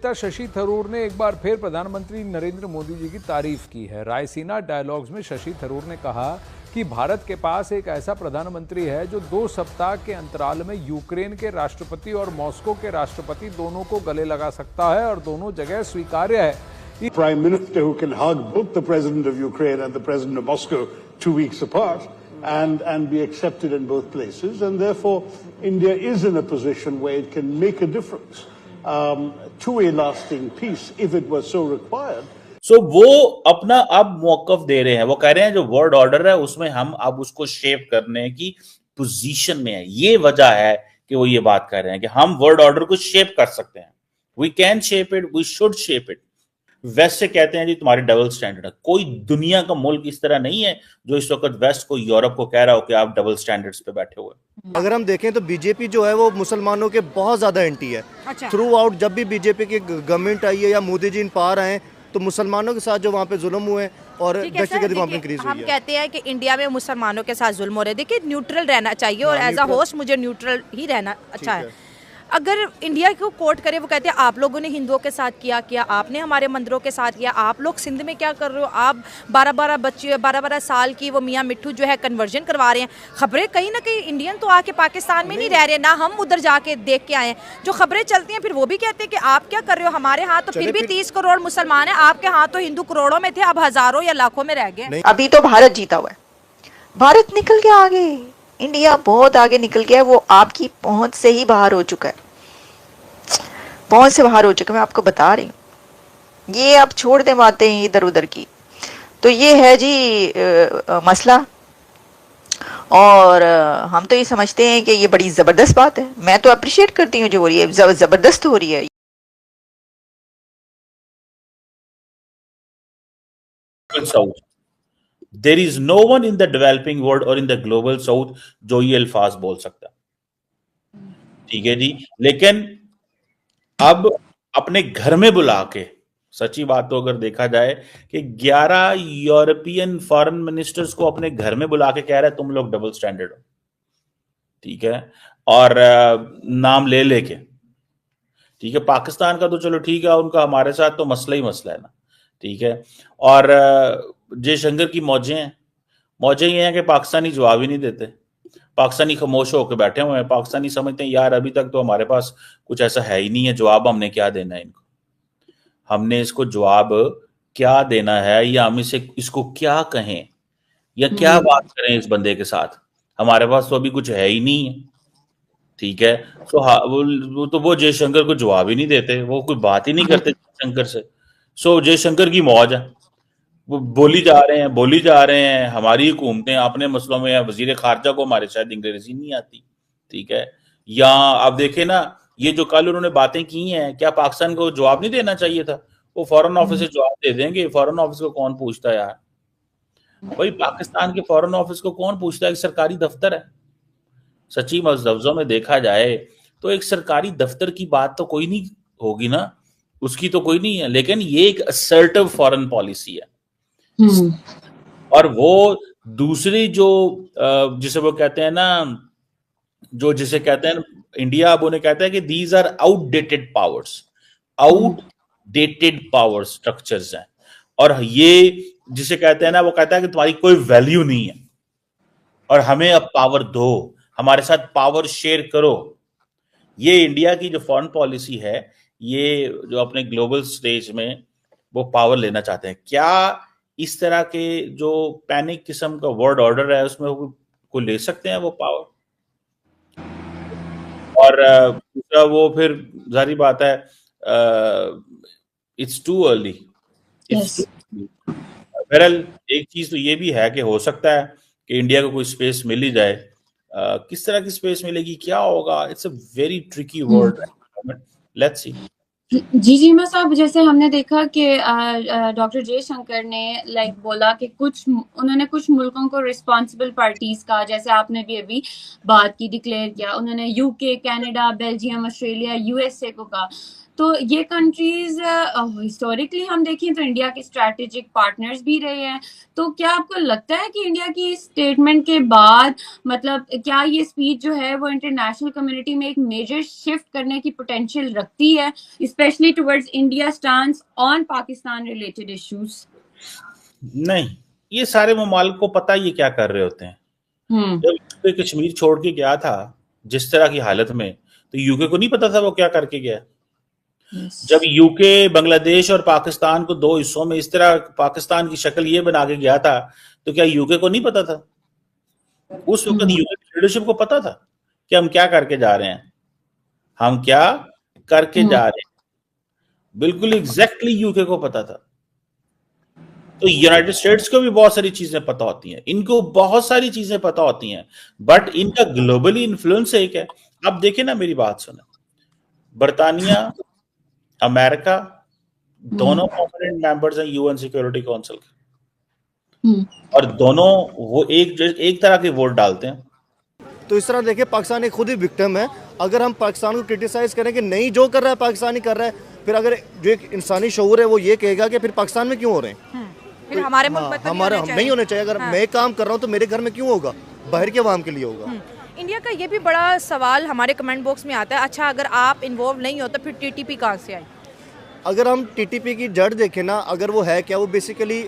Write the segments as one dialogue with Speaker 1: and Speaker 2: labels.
Speaker 1: नेता शशि थरूर ने एक बार फिर प्रधानमंत्री नरेंद्र मोदी जी की तारीफ की है। रायसीना डायलॉग्स में शशि थरूर ने कहा कि भारत के पास एक ऐसा प्रधानमंत्री है जो 2 सप्ताह के अंतराल में यूक्रेन के राष्ट्रपति और मॉस्को के राष्ट्रपति दोनों को गले लगा सकता है और दोनों जगह स्वीकार्य है।
Speaker 2: Prime Minister who can hug both the President of Ukraine and the President of Moscow 2 weeks apart and be accepted in both places, and therefore India is in a position where it can make a difference to a lasting peace if it were so required.
Speaker 3: So वो अपना अब मौकफ दे रहे हैं, वो कह रहे हैं जो वर्ल्ड ऑर्डर है उसमें हम अब उसको शेप करने की पोजीशन में है। ये वजह है कि वो ये बात कर रहे हैं कि हम वर्ल्ड ऑर्डर को शेप कर सकते हैं। We can shape it, we should shape it. West से कहते हैं जी तुम्हारे डबल स्टैंडर्ड है। कोई दुनिया का मुल्क इस तरह नहीं है जो इस वक्त वेस्ट को, यूरोप को कह रहा हो कि आप डबल स्टैंडर्ड्स पे बैठे हुए।
Speaker 4: अगर हम देखें तो बीजेपी जो है वो मुसलमानों के बहुत ज्यादा एंटी है।
Speaker 5: अच्छा।
Speaker 4: थ्रू आउट जब भी बीजेपी की गवर्नमेंट आई है या मोदी जी इन पार आए तो मुसलमानों के साथ जो वहाँ पे जुल्म हुए और दहशतगर्दी वहाँ पे इंक्रीज हुई है।
Speaker 5: हम कहते हैं कि इंडिया में मुसलमानों के साथ जुल्म हो रहे हैं। देखिए न्यूट्रल रहना चाहिए और एज अ होस्ट मुझे न्यूट्रल ही रहना अच्छा है। अगर इंडिया को कोर्ट करे, वो कहते हैं आप लोगों ने हिंदुओं के साथ किया, आपने हमारे मंदिरों के साथ किया, आप लोग सिंध में क्या कर रहे हो, आप 12-12 बच्चे 12-12 साल की वो मियाँ मिट्ठू जो है कन्वर्जन करवा रहे हैं। खबरें कहीं ना कहीं इंडियन तो आके पाकिस्तान में नहीं रह रहे, ना हम उधर जाके देख के आए हैं। जो खबरें चलती हैं फिर वो भी कहते हैं कि आप क्या कर रहे हो, हमारे यहाँ तो फिर भी 30 करोड़ मुसलमान है, आपके यहाँ तो हिंदू करोड़ों में थे, अब हजारों या लाखों में रह गए।
Speaker 6: अभी तो भारत जीता हुआ है, भारत निकल के आगे, इंडिया बहुत आगे निकल गया है। वो आपकी पहुंच से ही बाहर हो चुका है, पहुंच से बाहर हो चुका है। मैं आपको बता रही हूँ, ये आप छोड़ दे बातें इधर उधर की। तो ये है जी मसला, और हम तो ये समझते हैं कि ये बड़ी जबरदस्त बात है। मैं तो अप्रिशिएट करती हूँ जो हो रही है, जबरदस्त हो रही है।
Speaker 3: There is no one in the developing world or in the global south जो ये अल्फाज बोल सकता, ठीक है जी। लेकिन अब अपने घर में बुला के, सच्ची बात तो अगर देखा जाए कि 11 यूरोपियन फॉरेन मिनिस्टर्स को अपने घर में बुला के कह रहा है तुम लोग डबल स्टैंडर्ड हो, ठीक है, और नाम ले लेके, ठीक है। पाकिस्तान का तो चलो ठीक है, उनका हमारे साथ तो मसला ही मसला है ना, ठीक है। और जयशंकर की मौजें ये हैं कि पाकिस्तानी जवाब ही नहीं देते, पाकिस्तानी खामोश होकर बैठे हुए हैं। पाकिस्तानी समझते हैं यार अभी तक तो हमारे पास कुछ ऐसा है ही नहीं है, जवाब हमने क्या देना है इनको, हमने इसको जवाब क्या देना है, या हम इसको क्या कहें या क्या बात करें इस बंदे के साथ, हमारे पास तो अभी कुछ है ही नहीं है, ठीक है। तो वो जयशंकर को जवाब ही नहीं देते, वो कोई बात ही नहीं करते जयशंकर से। सो जयशंकर की मौज है, वो बोली जा रहे हैं हमारी हुकूमतें अपने मसलों में, वजीर खारजा को हमारे शायद अंग्रेजी नहीं आती, ठीक है। या आप देखें ना, ये जो कल उन्होंने बातें की हैं, क्या पाकिस्तान को जवाब नहीं देना चाहिए था? वो फॉरेन ऑफिस से जवाब दे देंगे। फॉरेन ऑफिस को कौन पूछता है यार भाई, पाकिस्तान के फॉरेन ऑफिस को कौन पूछता है? एक सरकारी दफ्तर है। सच्ची लफ्जों में देखा जाए तो एक सरकारी दफ्तर की बात तो कोई नहीं होगी ना, उसकी तो कोई नहीं है, लेकिन ये एक असर्टिव फॉरेन पॉलिसी है। और वो दूसरी जो जिसे वो कहते हैं ना, जो जिसे कहते हैं इंडिया, अब उन्हें कहता है कि these are outdated power structures हैं, और ये जिसे कहते हैं ना, वो कहता है कि तुम्हारी कोई वैल्यू नहीं है और हमें अब पावर दो, हमारे साथ पावर शेयर करो। ये इंडिया की जो फॉरेन पॉलिसी है, ये जो अपने ग्लोबल स्टेज में वो पावर लेना चाहते हैं। क्या इस तरह के जो पैनिक किस्म का वर्ल्ड ऑर्डर है उसमें को ले सकते हैं वो पावर? और दूसरा वो फिर जारी बात है, इट्स टू अर्ली। बहरहाल एक चीज तो ये भी है कि हो सकता है कि इंडिया को कोई स्पेस मिल ही जाए। किस तरह की स्पेस मिलेगी, क्या होगा, it's a very tricky world, let's see.
Speaker 7: जी मैं साहब, जैसे हमने देखा कि डॉक्टर जयशंकर ने बोला कि उन्होंने कुछ मुल्कों को रिस्पॉन्सिबल पार्टीज का, जैसे आपने भी अभी बात की, डिक्लेयर किया। उन्होंने UK, Canada, Belgium, Australia, USA को कहा। तो ये कंट्रीज हिस्टोरिकली हम देखें तो इंडिया के स्ट्रैटेजिक पार्टनर्स भी रहे हैं। तो क्या आपको लगता है कि इंडिया की स्टेटमेंट के बाद मतलब क्या ये स्पीच जो है वो इंटरनेशनल कम्युनिटी में एक मेजर शिफ्ट करने की पोटेंशियल रखती है, specially towards India stance on Pakistan related issues?
Speaker 3: नहीं, ये सारे ममालिक को पता ये क्या कर रहे होते हैं। जब कश्मीर छोड़ के गया था जिस तरह की हालत में, तो यूके को नहीं पता था वो क्या करके गया। जब यूके बांग्लादेश और पाकिस्तान को दो हिस्सों में इस तरह पाकिस्तान की शक्ल ये बना के गया था, तो क्या यूके को नहीं पता था? उस वक्त यूके की लीडरशिप को पता था कि हम क्या करके जा रहे हैं, हम क्या करके जा रहे हैं। बिल्कुल एग्जैक्टली यूके को पता था। तो यूनाइटेड स्टेट्स को भी बहुत सारी चीजें पता होती हैं, इनको बहुत सारी चीजें पता होती हैं, बट इनका ग्लोबली इन्फ्लुएंस एक है। अब देखें ना, मेरी बात सुने, बरतानिया, अमेरिका दोनों परमानेंट मेंबर्स हैं यूएन सिक्योरिटी काउंसिल के, और दोनों वो एक तरह के वोट डालते हैं।
Speaker 4: तो इस तरह देखिए, पाकिस्तान एक खुद ही विक्टिम है। अगर हम पाकिस्तान को क्रिटिसाइज करें कि नहीं जो कर रहा है पाकिस्तानी कर रहा है, फिर अगर जो एक इंसानी शऊर है वो ये कहेगा कि फिर पाकिस्तान में क्यों हो रहे हैं,
Speaker 5: फिर हमारे मुल्क में तो
Speaker 4: हमारे नहीं होने चाहिए। अगर मैं काम कर रहा हूँ तो मेरे घर में क्यों होगा, बाहर के अवाम के लिए होगा।
Speaker 5: इंडिया का ये भी बड़ा सवाल हमारे कमेंट बॉक्स में आता है, अच्छा अगर आप इन्वॉल्व नहीं हो तो फिर टीटीपी कहाँ से आई?
Speaker 4: अगर हम टीटीपी की जड़ देखें ना, अगर वो है क्या, वो बेसिकली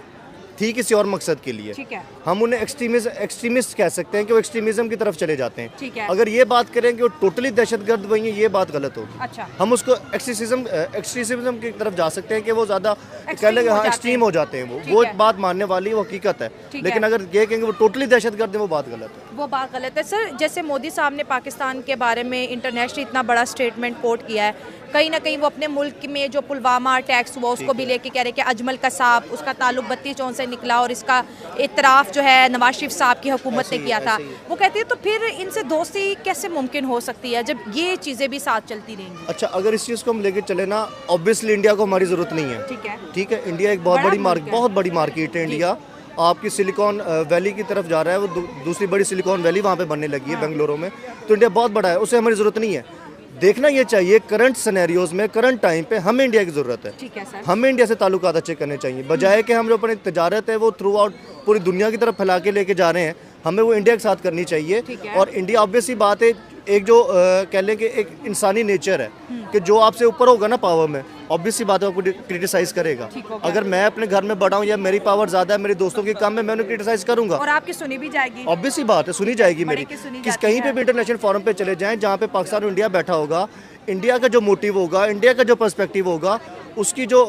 Speaker 4: थी किसी और मकसद के लिए।
Speaker 5: ठीक है।
Speaker 4: हम उन्हें एक्सट्रीमिस्ट कह सकते हैं कि वो एक्सट्रीमिज्म की तरफ चले जाते हैं।
Speaker 5: ठीक है।
Speaker 4: अगर ये बात करें कि वो टोटली दहशतगर्द बनी है, ये बात गलत होगी।
Speaker 5: अच्छा।
Speaker 4: हम उसको एक्सट्रीमिज्म की तरफ जा सकते हैं कि वो ज्यादा कह लेंगे हाँ एक्सट्रीम हो जाते हैं, वो बात मानने वाली वो हकीकत है। लेकिन अगर ये कहेंगे वो टोटली दहशतगर्द है, वो बात गलत है।
Speaker 5: वो बात गलत है सर। जैसे मोदी साहब ने पाकिस्तान के बारे में इंटरनेशनली इतना बड़ा स्टेटमेंट कोट किया है, कहीं ना कहीं वो अपने मुल्क में जो पुलवामा अटैक्स हुआ उसको भी लेके कह रहे कि अजमल कसाब, उसका ताल्लुक 32 से निकला और इसका इतराफ़ जो है नवाज शरीफ साहब की हुकूमत ने किया था। वो कहते हैं तो फिर इनसे दोस्ती कैसे मुमकिन हो सकती है जब ये चीज़ें भी साथ चलती रहेंगी?
Speaker 4: अच्छा, अगर इस चीज़ को हम लेके चले ना, ऑब्वियसली इंडिया को हमारी ज़रूरत नहीं है। ठीक है, इंडिया एक बहुत बड़ी मार्केट है। इंडिया आपकी सिलिकॉन वैली की तरफ जा रहा है, वो दूसरी बड़ी सिलिकॉन वैली वहाँ पे बनने लगी है बेंगलुरु में। तो इंडिया बहुत बड़ा है, उसे हमारी ज़रूरत नहीं है। देखना ये चाहिए करंट सिनेरियोज में, करंट टाइम पे हमें इंडिया की ज़रूरत है।
Speaker 5: ठीक है सर।
Speaker 4: हमें इंडिया से ताल्लुकात अच्छे करने चाहिए, बजाय कि हम जो अपनी तजारत है वो थ्रू आउट पूरी दुनिया की तरफ फैला के लेके जा रहे हैं। हमें वो इंडिया के साथ करनी चाहिए। और इंडिया ऑब्वियसली बात है, एक जो कह लें कि एक इंसानी नेचर है कि जो आपसे ऊपर होगा ना पावर में, ऑब्वियसली बात है आपको क्रिटिसाइज करेगा। अगर मैं अपने घर में बड़ा हूँ या मेरी पावर ज़्यादा है, मेरे दोस्तों की कम है, मैं उन्हें क्रिटिसाइज करूंगा
Speaker 5: और आपकी सुनी भी जाएगी।
Speaker 4: ऑब्वियसली बात है, सुनी जाएगी मेरी। कहीं पे भी इंटरनेशनल फोरम पे चले जाएं जहाँ पे पाकिस्तान और इंडिया बैठा होगा, इंडिया का जो मोटिव होगा, इंडिया का जो पर्सपेक्टिव होगा, उसकी जो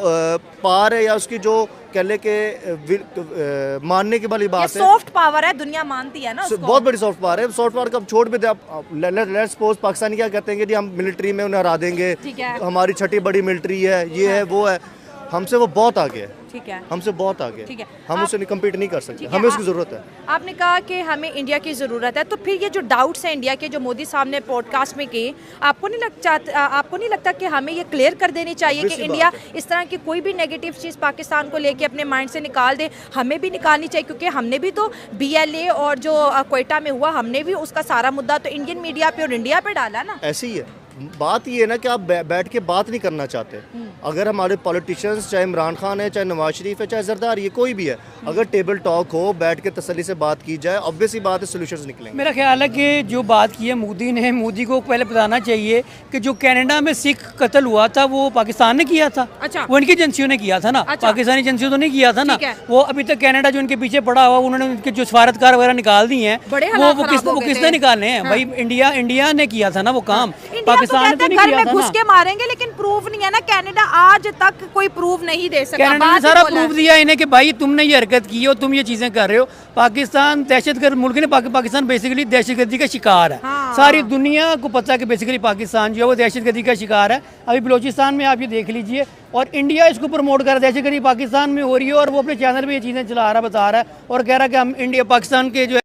Speaker 4: पार है या उसकी जो कह ले के मानने की वाली बात है,
Speaker 5: सॉफ्ट पावर है, दुनिया मानती है ना उसको।
Speaker 4: बहुत बड़ी सॉफ्ट पावर है। सॉफ्ट पावर कब छोड़ भी दे, लेट्स सपोज पाकिस्तानी क्या कहते हैं कि हम मिलिट्री में उन्हें हरा देंगे, हमारी छठी बड़ी मिलिट्री है, ये है वो है, हमसे वो बहुत आगे है।
Speaker 5: ठीक है,
Speaker 4: हमसे बहुत आगे।
Speaker 5: ठीक है,
Speaker 4: हम उससे कम्पीट नहीं कर सकते, हमें उसकी ज़रूरत है।
Speaker 5: आपने कहा कि हमें इंडिया की ज़रूरत है, तो फिर ये जो डाउट्स हैं इंडिया के जो मोदी साहब ने पॉडकास्ट में किए, आपको नहीं लगता कि हमें ये क्लियर कर देनी चाहिए कि इंडिया इस तरह की कोई भी नेगेटिव चीज़ पाकिस्तान को लेके अपने माइंड से निकाल दे? हमें भी निकालनी चाहिए, क्योंकि हमने भी तो BLA और जो क्वेटा में हुआ, हमने भी उसका सारा मुद्दा तो इंडियन मीडिया पे और इंडिया पे डाला ना।
Speaker 4: ऐसे ही है, बात ये है ना कि आप बैठ के बात नहीं करना चाहते। अगर हमारे पॉलिटिशियंस, चाहे इमरान खान है, चाहे नवाज शरीफ है, चाहे जरदारी है, कोई भी है, अगर टेबल टॉक हो, बैठ के तसल्ली से बात की जाए, ऑब्वियसली बात है सॉल्यूशंस निकलेंगे।
Speaker 8: मेरा ख्याल है कि जो बात की है मोदी ने, मोदी को पहले बताना चाहिए कि जो कनाडा में सिख कत्ल हुआ था वो पाकिस्तान ने किया था।
Speaker 5: अच्छा।
Speaker 8: वो इनकी एजेंसियों ने किया था ना। अच्छा। पाकिस्तानी एजेंसियों तो नहीं किया था ना। वो अभी तक कनाडा जो इनके पीछे पड़ा हुआ, उन्होंने उनके जो सफारतकार वगैरह निकाल दी हैं, वो किसने निकाले हैं? भाई इंडिया ने किया था ना वो काम, पाकिस्तान ने तो नहीं किया था ना।
Speaker 5: घुस के मारेंगे, लेकिन प्रूफ नहीं है ना। कनाडा आज तक कोई प्रूफ नहीं दे सका।
Speaker 8: कनाडा ने सारा प्रूफ दिया इन्हें कि भाई तुमने ये हरकत की हो, तुम ये चीजें कर रहे हो। पाकिस्तान दहशतगर्द मुल्क ने, पाकिस्तान बेसिकली दहशतगर्दी का शिकार है।
Speaker 5: हाँ।
Speaker 8: सारी दुनिया को पता है कि बेसिकली पाकिस्तान जो है वो दहशतगर्दी का शिकार है। अभी बलोचिस्तान में आप ये देख लीजिए, और इंडिया इसको प्रमोट कर रहा है, दहशतगर्दी पाकिस्तान में हो रही है, और वो अपने चैनल पे ये चीज़ें चला रहा है, बता रहा है और कह रहा है कि हम इंडिया पाकिस्तान के जो